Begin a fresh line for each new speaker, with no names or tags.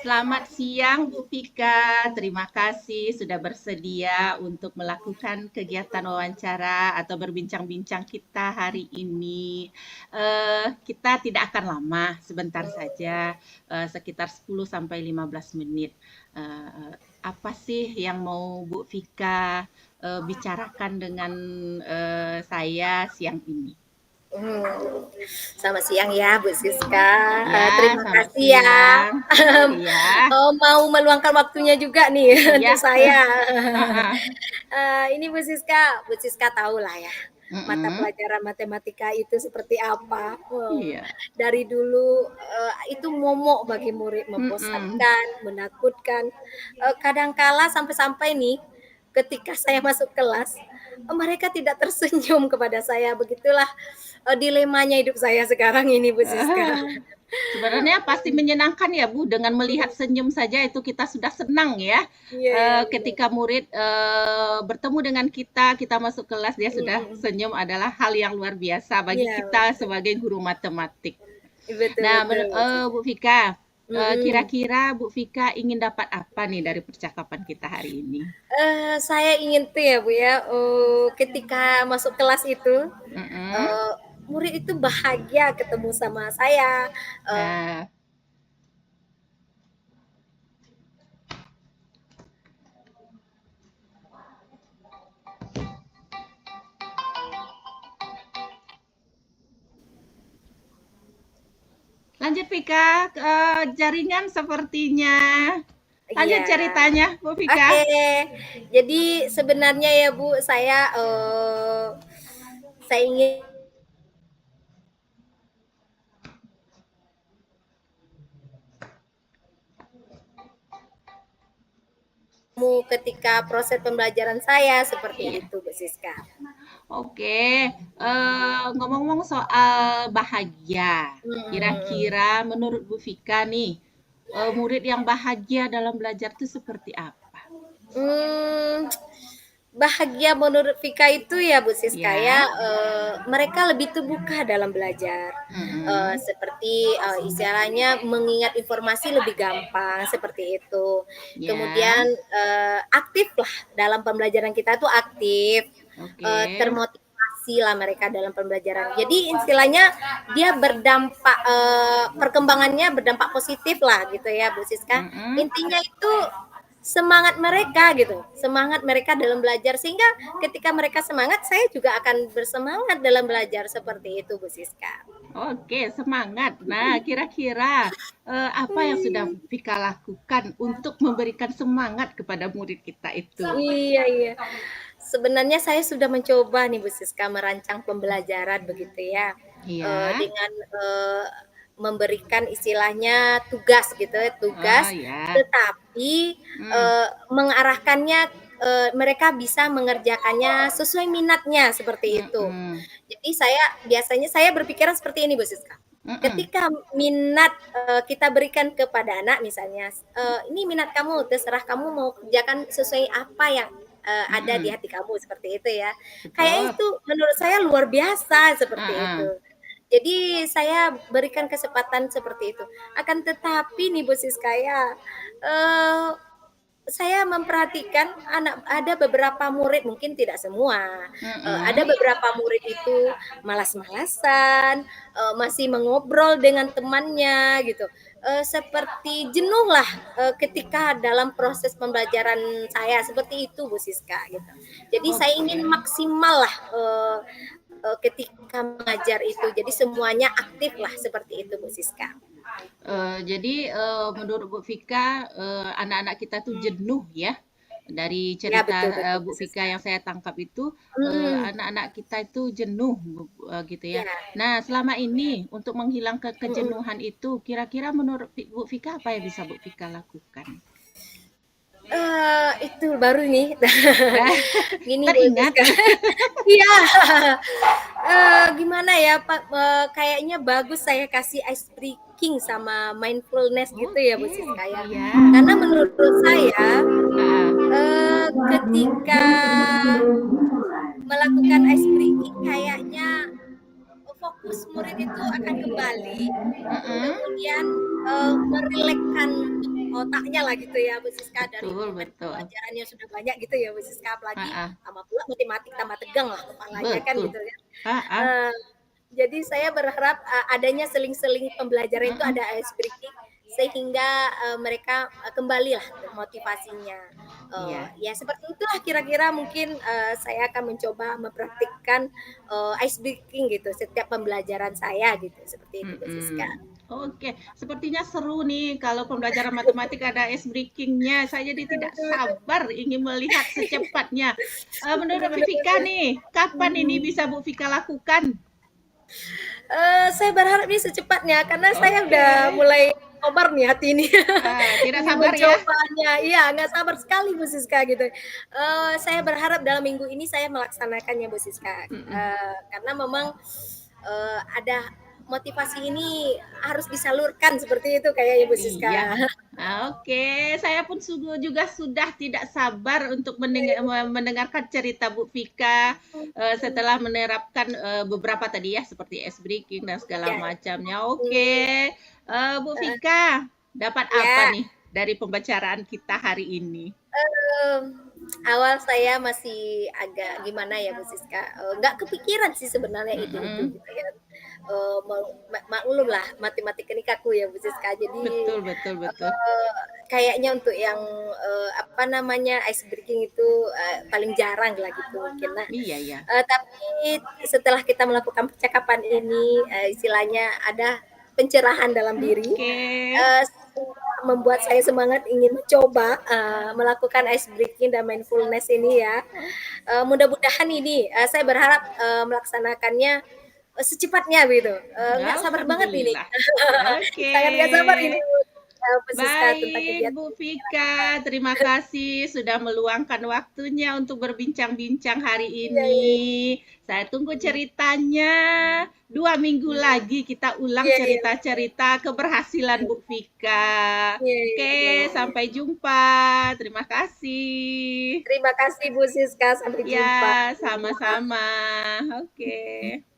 Selamat siang Bu Vika, terima kasih sudah bersedia untuk melakukan kegiatan wawancara atau berbincang-bincang kita hari ini. Kita tidak akan lama, sebentar saja, sekitar 10 sampai 15 menit. Eh, apa sih yang mau Bu Vika bicarakan dengan saya siang ini?
Hmm, Selamat siang ya Bu Siska.
Ya,
Terima
selamat
kasih ya
siang. Iya,
mau meluangkan waktunya juga nih
iya.
untuk saya.
Heeh.
Ini Bu Siska tahu lah ya mata
Mm-mm.
pelajaran matematika itu seperti apa.
Iya.
Dari dulu itu momok bagi murid,
Mm-mm.
membosankan, menakutkan. Kadangkala sampai-sampai nih ketika saya masuk kelas, mereka tidak tersenyum kepada saya. Begitulah dilemanya hidup saya sekarang ini Bu Siska.
Sebenarnya pasti menyenangkan ya Bu, dengan melihat senyum saja itu kita sudah senang ya.
Iya iya benar.
Ketika murid bertemu dengan kita, kita masuk kelas dia sudah
Mhm.
senyum adalah hal yang luar biasa bagi
Iya
kita
betul.
sebagai guru matematik.
Betul
Nah,
betul Bu
Bu
Siska.
Vika,
Mhm.
kira-kira Bu Vika ingin dapat apa nih dari percakapan kita hari ini?
Saya ingin tuh ya Bu ya, ketika masuk kelas itu,
Mm-mm.
eee, murid itu bahagia ketemu sama saya, eee
Eh, Lanjut Vika, jaringan sepertinya. Lanjut
iya.
ceritanya, Bu Vika.
Oke. Jadi sebenarnya ya Bu, saya ingin ketika proses pembelajaran saya, seperti
Iya.
itu Bu Siska.
Oke, ngomong-ngomong soal bahagia,
Mhm.
kira-kira menurut Bu Vika nih, murid yang bahagia dalam belajar itu seperti apa?
Mmm, Bahagia menurut Vika itu ya Bu Siska ya,
Ya,
mereka lebih terbuka dalam belajar,
mm-mm.
seperti, istilahnya mengingat informasi lebih gampang, seperti itu.
Ya,
Kemudian, aktif lah dalam pembelajaran kita tuh aktif,
oke.
termotivasi lah mereka dalam pembelajaran. Jadi istilahnya dia berdampak, perkembangannya berdampak positif lah gitu ya Bu Siska.
Mm-mm.
Intinya itu semangat mereka gitu, semangat mereka dalam belajar sehingga ketika mereka semangat, saya juga akan bersemangat dalam belajar seperti itu Bu Siska.
Oke, semangat. Nah, kira-kira apa yang sudah Vika lakukan untuk memberikan semangat kepada murid kita itu?
Iya iya. Sebenarnya saya sudah mencoba nih Bu Siska merancang pembelajaran begitu ya,
Iya.
dengan, memberikan istilahnya tugas gitu ya, tugas
Oh ya.
tetapi,
Hmm.
mengarahkannya, mereka bisa mengerjakannya sesuai minatnya seperti itu.
Mm-mm.
Jadi biasanya saya berpikiran seperti ini Bu Siska,
Mm-mm.
ketika minat, kita berikan kepada anak misalnya, "Ini minat kamu, terserah kamu mau kerjakan sesuai apa yang, ada di
Mm-mm.
hati kamu," seperti itu ya. Kayak
Betul.
itu menurut saya luar biasa seperti itu.
Heeh.
Jadi saya berikan kesempatan seperti itu. Akan tetapi nih Bu Siska ya, eee saya memperhatikan ada beberapa murid, mungkin tidak semua, ada
Mm-mm.
beberapa murid itu malas-malasan, masih mengobrol dengan temannya gitu, seperti jenuh lah, ketika dalam proses pembelajaran saya, seperti itu Bu Siska gitu. Jadi saya ingin
Oke.
maksimal lah, ketika mengajar itu, jadi semuanya aktif lah, seperti itu Bu Siska.
Jadi menurut Bu Vika, anak-anak kita tuh jenuh ya. Dari
Ya
cerita
betul betul Bu
Bu Vika
Siska.
yang saya tangkap itu,
Mhm,
anak-anak kita itu jenuh, gitu ya.
iya,
Nah, selama ini untuk menghilangkan
mhm.
kejenuhan itu, kira-kira menurut Bu Vika apa yang bisa Bu Vika lakukan?
Itu baru nih. Gini Bu
Teringat.
Siska, iya, gimana ya, Pak, kayaknya bagus saya kasih ice breaking sama mindfulness gitu ya Bu
Oke,
Siska ya.
iya.
Karena menurut saya,
Heeh.
ketika melakukan ice breaking kayaknya fokus murid itu akan kembali,
Mm-mm.
kemudian, merilekskan otaknya lah gitu ya Bu Siska, dari
Betul, betul.
pembelajarannya sudah banyak gitu ya Bu Siska, apalagi
Heeh,
tambah pula matematik tambah tegang lah kepalanya kan
betul.
gitu kan.
Heeh,
Eee, jadi saya berharap, adanya seling-seling pembelajaran itu
mhm,
ada ice breaking sehingga, mereka, kembalilah motivasinya.
iya,
Ya seperti itulah kira-kira mungkin, saya akan mencoba mempraktikkan, ice breaking gitu setiap pembelajaran saya gitu, seperti itu Bu Siska.
mhm. Oke, sepertinya seru nih kalau pembelajaran matematik ada ice breaking-nya. Saya jadi
Betul
tidak
betul betul.
sabar ingin melihat secepatnya. Menurut
Bener
Bu
bener
Fika
bener.
nih, kapan ini
Mhm.
bisa Bu Fika lakukan?
Saya berharap ini secepatnya karena saya
Oke,
udah mulai kobar nih hati ini
tidak
ingin
sabar ya?
mencobanya. Iya, nggak sabar sekali Bu Siska gitu. Saya berharap dalam minggu ini saya melaksanakannya Bu Siska,
Mhm.
karena memang, ada motivasi ini harus disalurkan seperti itu kayaknya Bu Siska.
Iya. Oke, saya pun juga sudah tidak sabar untuk mendengarkan cerita Bu Fika,
Mhm,
setelah menerapkan, beberapa tadi ya, seperti ice breaking dan segala
ya,
macamnya. Oke,
mhm,
Bu
heeh,
Fika, dapat apa
ya.
nih dari pembicaraan kita hari ini?
Mmm, awal saya masih agak gimana ya, Bu Siska, nggak kepikiran sih sebenarnya itu
Mhm,
gitu ya, maklumlah matematika ini kaku ya, Bu Siska. Jadi,
betul, betul, betul.
kayaknya untuk yang, apa namanya, ice breaking itu, paling jarang lah gitu mungkin. Nah,
Iya, iya.
tapi setelah kita melakukan percakapan ini, istilahnya ada pencerahan dalam diri,
Oke.
sehingga membuat saya semangat ingin mencoba, melakukan ice breaking dan mindfulness ini ya. Mudah-mudahan ini, saya berharap, melaksanakannya, secepatnya gitu, nggak sabar banget ini.
Alhamdulillah. Oke.
Sangat nggak sabar ini, Bu Siska tentang
Baik,
kegiatan
Bu
kita.
Fika, terima kasih sudah meluangkan waktunya untuk berbincang-bincang hari
Iya iya
ini. Saya tunggu
iya.
ceritanya. 2 minggu
Mmm,
lagi kita ulang
iya iya
cerita-cerita keberhasilan Bu Fika.
iya iya iya
Oke,
iya.
sampai jumpa. Terima kasih.
Terima kasih Bu Siska, sampai
Ya,
jumpa.
sama-sama. Oke.